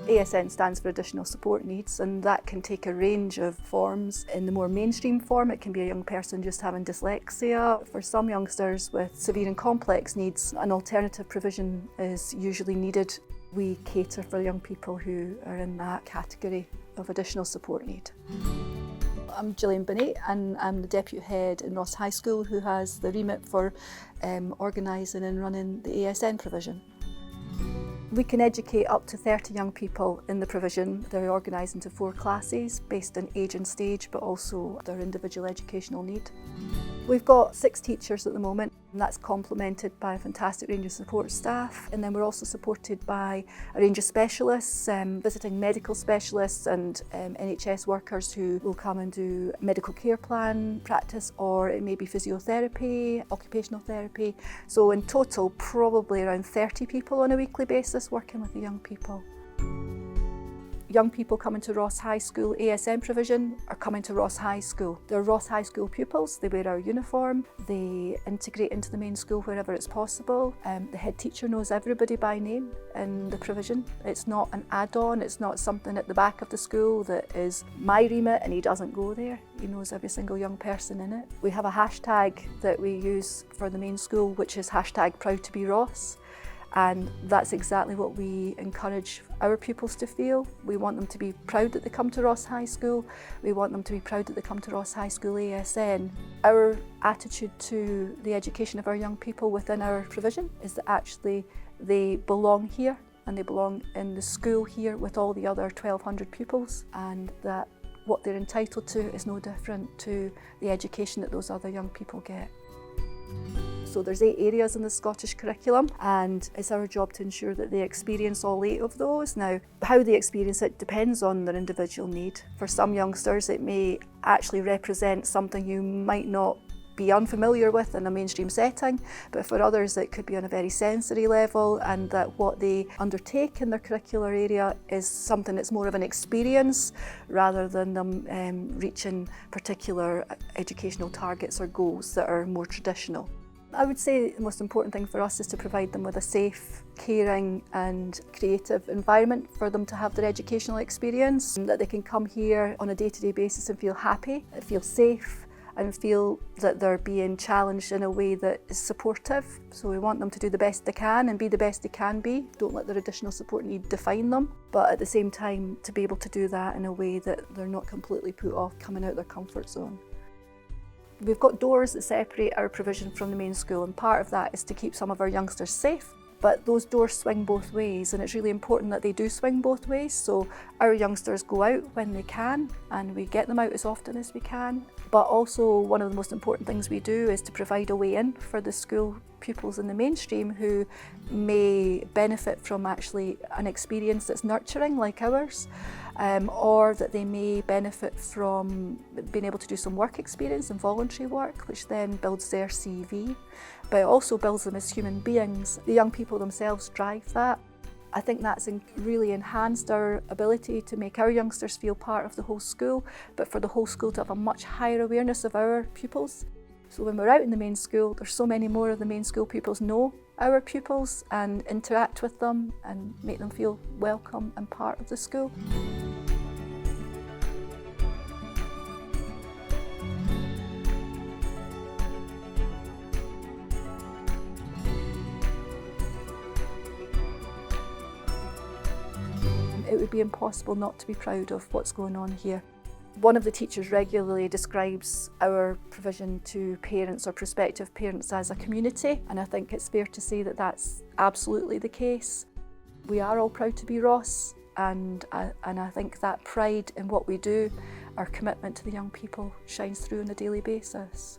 ASN stands for Additional Support Needs, and that can take a range of forms. In the more mainstream form, it can be a young person just having dyslexia. For some youngsters with severe and complex needs, an alternative provision is usually needed. We cater for young people who are in that category of additional support need. I'm Gillian Binney and I'm the Deputy Head in Ross High School who has the remit for organising and running the ASN provision. We can educate up to 30 young people in the provision. They're organised into 4 classes based on age and stage, but also their individual educational need. We've got 6 teachers at the moment, and that's complemented by a fantastic range of support staff. And then we're also supported by a range of specialists, visiting medical specialists and NHS workers who will come and do medical care plan practice, or it may be physiotherapy, occupational therapy. So in total, probably around 30 people on a weekly basis working with the young people. Young people coming to Ross High School ASN provision are coming to Ross High School. They're Ross High School pupils, they wear our uniform, they integrate into the main school wherever it's possible. The head teacher knows everybody by name in the provision. It's not an add-on, it's not something at the back of the school that is my remit and he doesn't go there. He knows every single young person in it. We have a hashtag that we use for the main school, which is #ProudToBeRoss. And that's exactly what we encourage our pupils to feel. We want them to be proud that they come to Ross High School. We want them to be proud that they come to Ross High School ASN. Our attitude to the education of our young people within our provision is that actually they belong here and they belong in the school here with all the other 1,200 pupils, and that what they're entitled to is no different to the education that those other young people get. So there's 8 areas in the Scottish curriculum, and it's our job to ensure that they experience all 8 of those. Now, how they experience it depends on their individual need. For some youngsters, it may actually represent something you might not be unfamiliar with in a mainstream setting, but for others it could be on a very sensory level, and that what they undertake in their curricular area is something that's more of an experience rather than them reaching particular educational targets or goals that are more traditional. I would say the most important thing for us is to provide them with a safe, caring and creative environment for them to have their educational experience, and that they can come here on a day-to-day basis and feel happy, feel safe and feel that they're being challenged in a way that is supportive. So we want them to do the best they can and be the best they can be. Don't let their additional support need define them, but at the same time to be able to do that in a way that they're not completely put off coming out of their comfort zone. We've got doors that separate our provision from the main school, and part of that is to keep some of our youngsters safe. But those doors swing both ways, and it's really important that they do swing both ways. So our youngsters go out when they can, and we get them out as often as we can. But also one of the most important things we do is to provide a way in for the school pupils in the mainstream who may benefit from actually an experience that's nurturing like ours, or that they may benefit from being able to do some work experience and voluntary work, which then builds their CV, but it also builds them as human beings. The young people themselves drive that. I think that's really enhanced our ability to make our youngsters feel part of the whole school, but for the whole school to have a much higher awareness of our pupils. So when we're out in the main school, there's so many more of the main school pupils know our pupils and interact with them and make them feel welcome and part of the school. It would be impossible not to be proud of what's going on here. One of the teachers regularly describes our provision to parents or prospective parents as a community, and I think it's fair to say that that's absolutely the case. We are all proud to be Ross, and I think that pride in what we do, our commitment to the young people, shines through on a daily basis.